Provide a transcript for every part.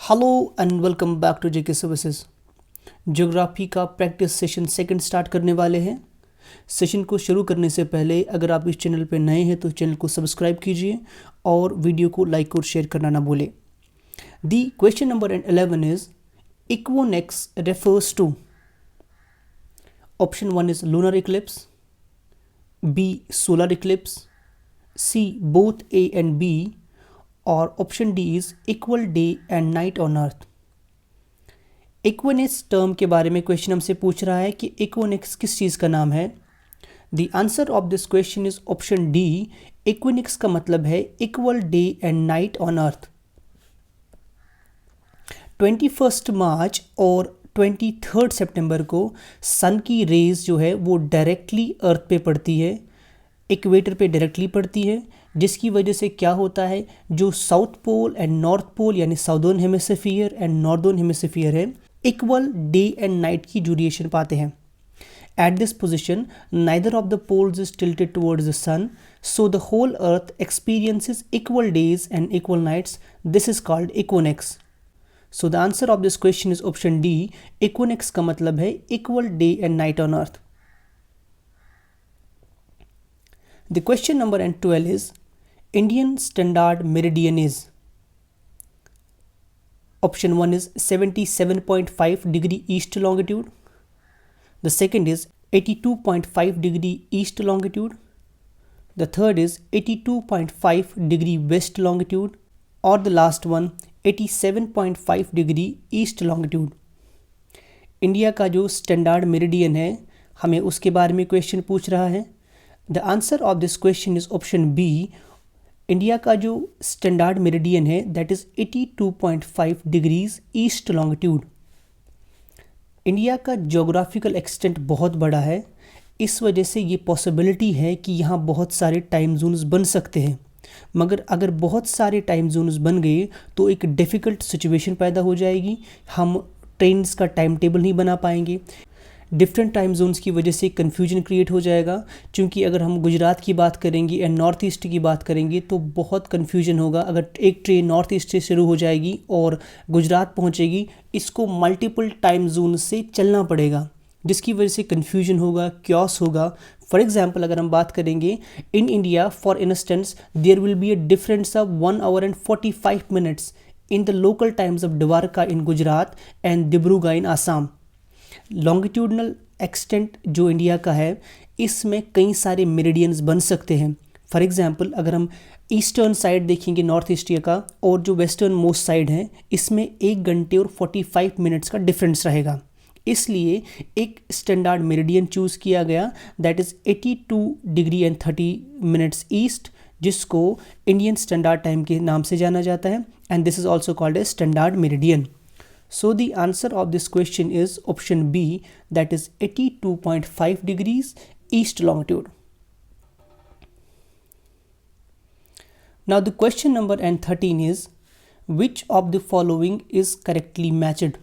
Hello and welcome back to JK services. Geography का practice session second start करने वाले हैं। सेशन को शुरू करने से पहले अगर आप इस चैनल पर नए हैं तो चैनल को सब्सक्राइब कीजिए और वीडियो को लाइक और शेयर करना ना भूलें। The question number 11 is equinox refers to. Option 1 is lunar eclipse, B solar eclipse, C both A and B, और option D is equal day and night on earth. Equinox term के बारे में question हमसे पूछ रहा है कि इक्विनेक्स किस चीज़ का नाम है। The answer of this question is option D. Equinox का मतलब है equal day and night on earth. 21 मार्च और 23 सितंबर को सन की रेज जो है वो डायरेक्टली अर्थ पे पड़ती है, इक्वेटर पे डायरेक्टली पड़ती है, जिसकी वजह से क्या होता है, जो south pole and north pole यानी southern hemisphere and northern hemisphere है, इक्वल डे एंड नाइट की ड्यूरेशन पाते हैं। At this position, neither of the poles is tilted towards the sun, so the whole earth experiences equal days and equal nights. This is called equinox. So the answer of this question is option D. Equinox का मतलब है equal day and night on earth. The question number 12 is Indian standard meridian is. Option 1 is 77.5 degree east longitude. The second is 82.5 degree east longitude. The third is 82.5 degree west longitude. Or the last one 87.5 degree east longitude. India का जो standard meridian है हमें उसके बारे में question पूछ रहा है। The answer of this question is option B. India का जो स्टैंडर्ड मेरिडियन है that is 82.5 degrees east longitude. India का ज्योग्राफिकल एक्सटेंट बहुत बड़ा है, इस वजह से ये पॉसिबिलिटी है कि यहाँ बहुत सारे टाइम जोन्स बन सकते हैं। मगर अगर बहुत सारे टाइम जोन्स बन गए तो एक डिफ़िकल्ट सिचुएशन पैदा हो जाएगी, हम ट्रेन्स का टाइम टेबल नहीं बना पाएंगे। डिफरेंट टाइम जोन्स की वजह से कन्फ्यूजन क्रिएट हो जाएगा, क्योंकि अगर हम गुजरात की बात करेंगे एंड नॉर्थ ईस्ट की बात करेंगे तो बहुत कन्फ्यूजन होगा। अगर एक ट्रेन नॉर्थ ईस्ट से शुरू हो जाएगी और गुजरात पहुंचेगी, इसको मल्टीपल टाइम जोन से चलना पड़ेगा, जिसकी वजह से कन्फ्यूजन होगा, क्योस होगा। फॉर एग्जाम्पल अगर हम बात करेंगे in India, for instance there will be a difference of 1 hour and 45 minutes in the local times of Dwarka in Gujarat and Dibrugarh in Assam. Longitudinal extent जो इंडिया का है इसमें कई सारे मेरिडियंस बन सकते हैं। फॉर एग्जांपल अगर हम ईस्टर्न साइड देखेंगे नॉर्थ ईस्ट का और जो वेस्टर्न मोस्ट साइड है, इसमें 1 घंटे और 45 मिनट्स का डिफरेंस रहेगा। इसलिए एक स्टैंडर्ड मेरिडियन चूज़ किया गया that is 82 degree and 30 minutes east, जिसको इंडियन स्टैंडर्ड टाइम के नाम से जाना जाता है, and this is also called a standard meridian. So the answer of this question is option B, that is 82.5 degrees east longitude. Now the question number 13 is which of the following is correctly matched.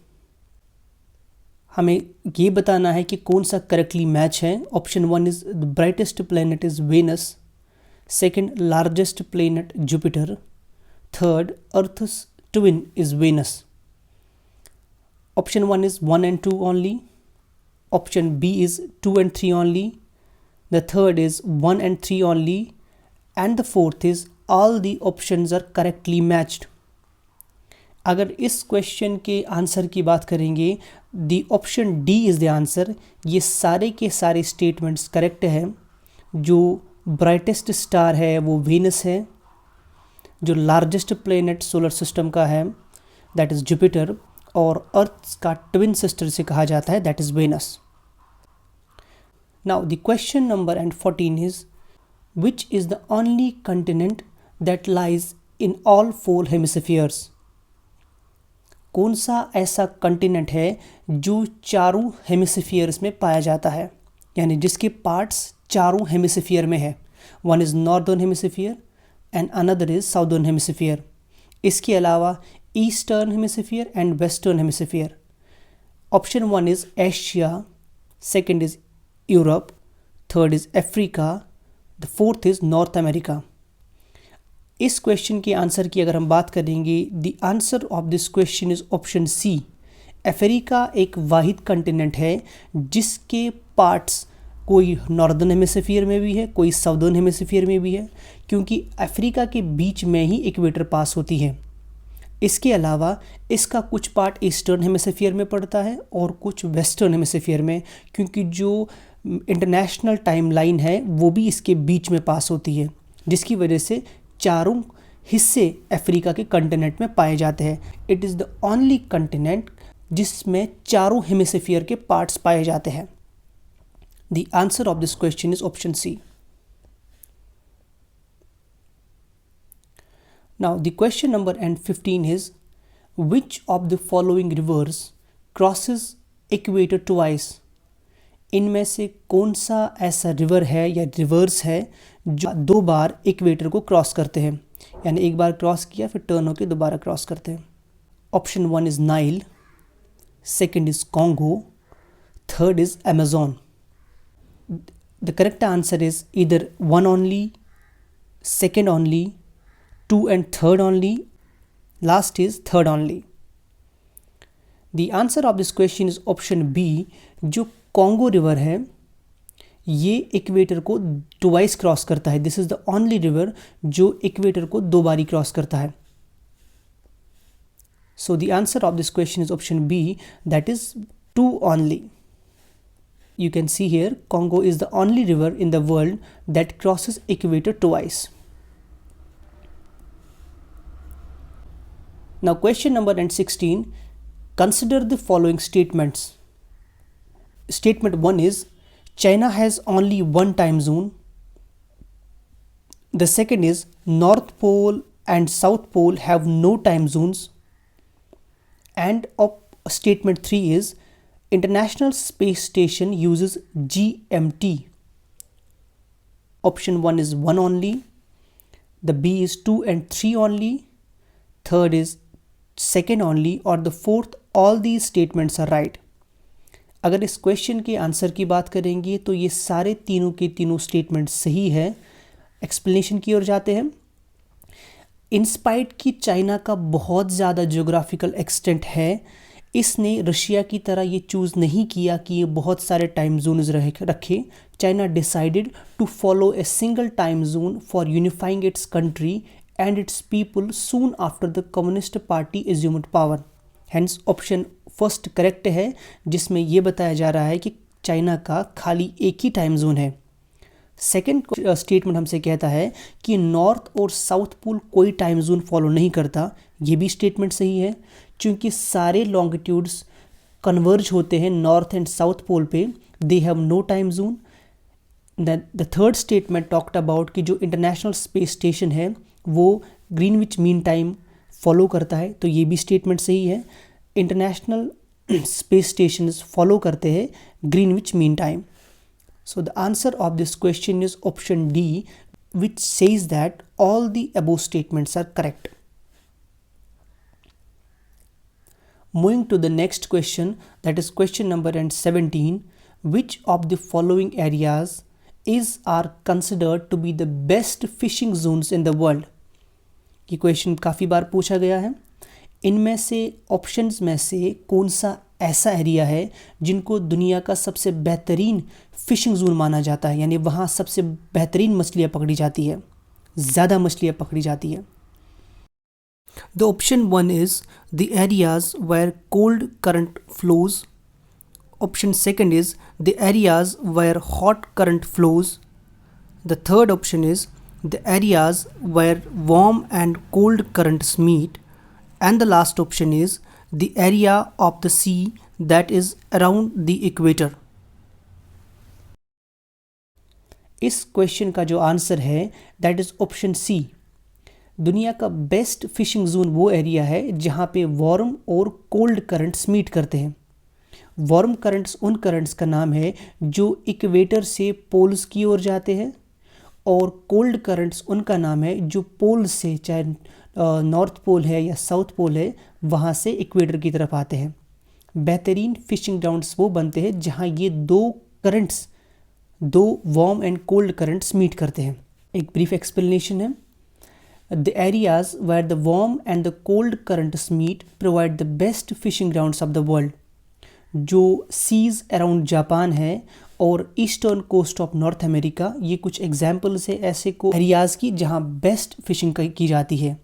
हमें ये बताना है कि कौन सा correctly match है। Option 1 is the brightest planet is Venus, second largest planet Jupiter, third earth's twin is Venus. Option 1 is 1 and 2 only. Option B is 2 and 3 only. The third is 1 and 3 only. And the fourth is all the options are correctly matched. अगर इस question के answer की बात करेंगे, the option D is the answer. ये सारे के सारे स्टेटमेंट्स करेक्ट हैं। जो ब्राइटेस्ट स्टार है वो वेनस है, जो लार्जेस्ट प्लेनेट सोलर सिस्टम का है दैट इज़ जुपिटर, और अर्थ का ट्विन सिस्टर से कहा जाता है that is Venus. Now the question number 14 is which is the only continent that lies in all 4 hemispheres. कौन सा ऐसा कंटिनेंट है जो चारों हेमिस्फीयर्स में पाया जाता है, यानी जिसके पार्ट्स चारों हेमिस्फीयर में है। One is northern hemisphere and another is southern hemisphere. इसके अलावा eastern hemisphere and western hemisphere. Option 1 is Asia, second is Europe, third is Africa, the fourth is North America. इस क्वेश्चन के answer की अगर हम बात करेंगे, the answer of this question is option C. Africa एक वाहिद कंटिनेंट है जिसके पार्ट्स कोई नॉर्दर्न हेमिस्फीयर में भी है, कोई साउदर्न हेमिस्फीयर में भी है, क्योंकि अफ्रीका के बीच में ही इक्वेटर पास होती है। इसके अलावा इसका कुछ पार्ट ईस्टर्न हेमिस्फीयर में पड़ता है और कुछ वेस्टर्न हेमिस्फीयर में, क्योंकि जो इंटरनेशनल टाइमलाइन है वो भी इसके बीच में पास होती है, जिसकी वजह से चारों हिस्से अफ्रीका के कंटिनेंट में पाए जाते हैं। It is the only continent जिसमें चारों हेमिस्फीयर के पार्ट्स पाए जाते हैं। The answer of this question is option C. Now the question number N15 is, which of the following rivers crosses equator twice? इनमें से कौन सा ऐसा रिवर है या रिवर्स है जो दो बार इक्वेटर को क्रॉस करते हैं, यानी एक बार क्रॉस किया फिर टर्न होकर दोबारा क्रॉस करते हैं। Option 1 is Nile, second is Congo, third is Amazon. The correct answer is either 1 only, second only, 2 and 3rd only, last is 3rd only. The answer of this question is option B। जो Congo river है ये equator को twice cross करता है। This is the only river जो equator को दो बारी क्रॉस करता है। So the answer of this question is option B, that is 2 only. You can see here Congo is the only river in the world that crosses equator twice. Now question number N16, consider the following statements. Statement 1 is, China has only one time zone. The second is, North Pole and South Pole have no time zones. And statement 3 is, International Space Station uses GMT. Option 1 is 1 only, the B is 2 and 3 only, third is second only, और the fourth all these statements are right. अगर इस question के answer की बात करेंगे तो ये सारे तीनों के तीनों स्टेटमेंट सही है। एक्सप्लेनेशन की ओर जाते हैं। इंस्पाइट की चाइना का बहुत ज़्यादा ज्योग्राफिकल एक्सटेंट है, इसने रशिया की तरह ये चूज़ नहीं किया कि ये बहुत सारे टाइम जोन्स रखे। China decided to follow a single time zone for unifying its country and its people soon after the Communist Party assumed power. Hence option first correct है, जिसमें यह बताया जा रहा है कि चाइना का खाली एक ही टाइम जोन है। सेकेंड स्टेटमेंट हमसे कहता है कि नॉर्थ और साउथ पोल कोई टाइम जोन फॉलो नहीं करता। ये भी स्टेटमेंट सही है, क्योंकि सारे लॉन्गिट्यूड्स कन्वर्ज होते हैं नॉर्थ एंड साउथ पोल पे। They have no time zone. The third statement talked about कि जो इंटरनेशनल स्पेस स्टेशन है वो ग्रीनविच मीन टाइम फॉलो करता है, तो ये भी स्टेटमेंट सही है। इंटरनेशनल स्पेस स्टेशन फॉलो करते हैं Greenwich mean time. So the answer of this question is option D, which says that all the above statements are correct. Moving to the next question, that is question number 17, which of the following areas are considered to be the best fishing zones in the world? ये question काफ़ी बार पूछा गया है। इनमें से options में से कौन सा ऐसा एरिया है जिनको दुनिया का सबसे बेहतरीन फिशिंग जोन माना जाता है, यानी वहाँ सबसे बेहतरीन मछलियाँ पकड़ी जाती है, ज़्यादा मछलियाँ पकड़ी जाती है। The option 1 is the areas where cold current flows. Option 2 is the areas where hot current flows. The third option is the areas where warm and cold currents meet. And the last option is the area of the sea that is around the equator. इस question का जो answer है that is option C. दुनिया का best fishing zone वो area है जहाँ पे वार्म और कोल्ड करंट्स मीट करते हैं। वार्म करंट्स उन करंट्स का नाम है जो इक्वेटर से पोल्स की ओर जाते हैं, और कोल्ड करंट्स उनका नाम है जो पोल से, चाहे नॉर्थ पोल है या साउथ पोल है, वहाँ से इक्वेटर की तरफ आते हैं। बेहतरीन फिशिंग ग्राउंड्स वो बनते हैं जहाँ ये दो करंट्स, दो warm and cold currents meet करते हैं। एक ब्रीफ एक्सप्लेनेशन है। The areas where the warm and the cold currents meet provide the best fishing grounds of the world. जो सीज अराउंड जापान है और eastern coast of North America, ये कुछ examples है ऐसे को एरियाज़ की जहाँ बेस्ट फिशिंग की जाती है।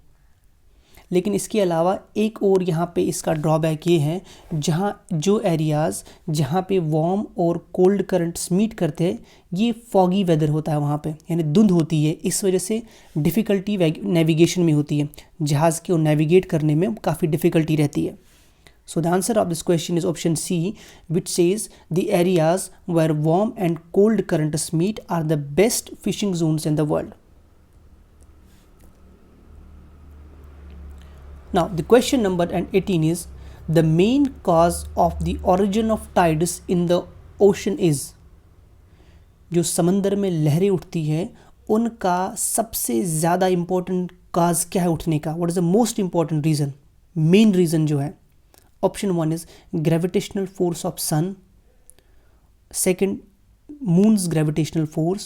लेकिन इसके अलावा एक और यहाँ पे इसका ड्रॉबैक ये है, जहाँ जो एरियाज़ जहाँ पे वार्म और कोल्ड करंट्स मीट करते हैं, ये फॉगी वेदर होता है वहाँ पे, यानी धुंध होती है। इस वजह से डिफ़िकल्टी नेविगेशन में होती है, जहाज़ को नेविगेट करने में काफ़ी डिफ़िकल्टी रहती है। So the answer of this question is option C, which says the areas where warm and cold currents meet are the best fishing zones in the world. Now the question number 18 is, the main cause of the origin of tides in the ocean is, जो समंदर में लहरें उठती है उनका सबसे ज़्यादा important काज क्या है उठने का? What is the most important reason? Main reason जो है, Option 1 is gravitational force of sun. Second, moon's gravitational force.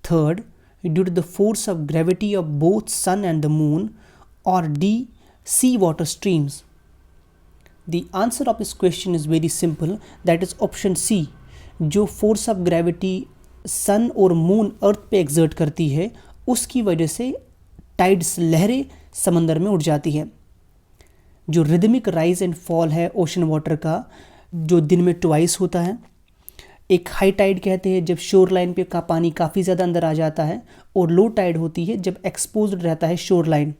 Third, due to the force of gravity of both sun and the moon. Or D, sea water streams. The answer of this question is very simple. That is option C. जो force of gravity sun और moon earth पे exert करती है, उसकी वजह से tides लहरें समंदर में उठ जाती है। जो रिदमिक राइज एंड फॉल है ओशन वाटर का, जो दिन में ट्वाइस होता है, एक हाई टाइड कहते हैं जब शोर लाइन पे का पानी काफ़ी ज़्यादा अंदर आ जाता है, और लो टाइड होती है जब एक्सपोज्ड रहता है शोर लाइन।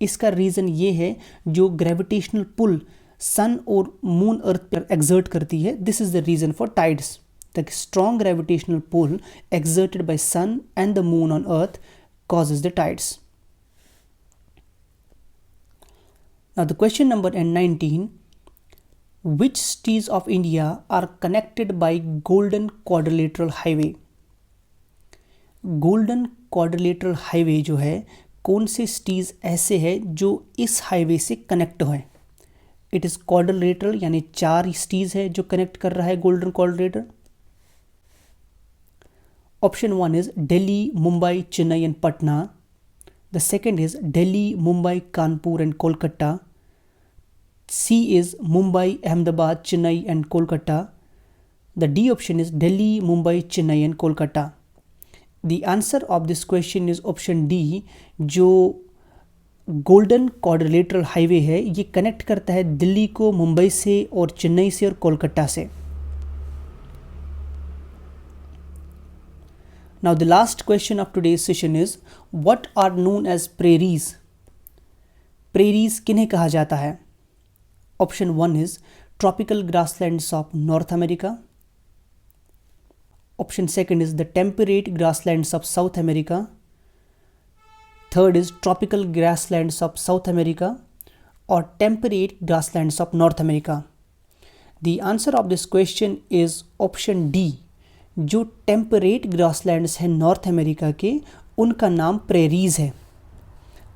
इसका रीज़न ये है, जो ग्रेविटेशनल पुल सन और मून अर्थ पर एक्सर्ट करती है, this is the reason for tides. The strong gravitational pull exerted by sun and the moon on earth causes the tides. Now the question number 19, which cities of India are connected by Golden Quadrilateral Highway? Golden Quadrilateral Highway जो है, कौन से cities ऐसे हैं जो इस highway से connect है? It is quadrilateral, यानी 4 cities है जो कनेक्ट कर रहा है Golden Quadrilateral. Option 1 is Delhi, Mumbai, Chennai and Patna. The second is Delhi, Mumbai, Kanpur and Kolkata. C is Mumbai, Ahmedabad, Chennai and Kolkata. The D option is Delhi, Mumbai, Chennai and Kolkata. The answer of this question is option D, जो golden quadrilateral highway है, ये connect करता है दिल्ली को मुंबई से और चेन्नई से और कोलकाता से। Now the last question of today's session is, what are known as prairies? Prairies किन्हें कहा जाता है? Option 1 is tropical grasslands of North America. Option 2 is the temperate grasslands of South America. Third is tropical grasslands of South America or temperate grasslands of North America. The answer of this question is option D. जो temperate grasslands हैं north America के, उनका नाम prairies है।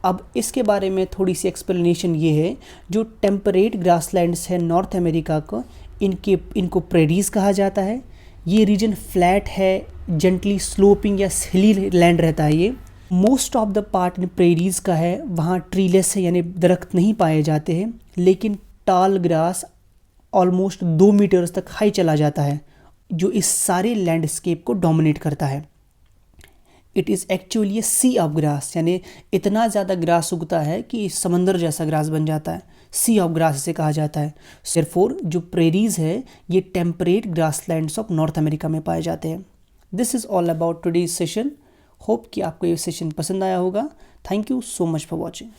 अब इसके बारे में थोड़ी सी एक्सप्लेनेशन ये है, जो टेम्परेट ग्रासलैंड्स हैं नॉर्थ अमेरिका को, इनको प्रेरीज कहा जाता है। ये रीजन फ्लैट है, जेंटली स्लोपिंग या हिली लैंड रहता है। ये most of the part in prairies का है, वहाँ ट्रीलेस है यानी दरख्त नहीं पाए जाते हैं, लेकिन टाल ग्रास ऑलमोस्ट 2 मीटर्स तक हाई चला जाता है, जो इस सारे लैंडस्केप को डोमिनेट करता है। It is actually a sea of grass, यानी इतना ज़्यादा ग्रास उगता है कि समंदर जैसा ग्रास बन जाता है। सी ऑफ ग्रास इसे कहा जाता है। देयरफॉर जो प्रेरीज है, ये temperate grasslands of North America में पाए जाते हैं। This is all about today's session. Hope कि आपको ये सेशन पसंद आया होगा। Thank you so much for watching.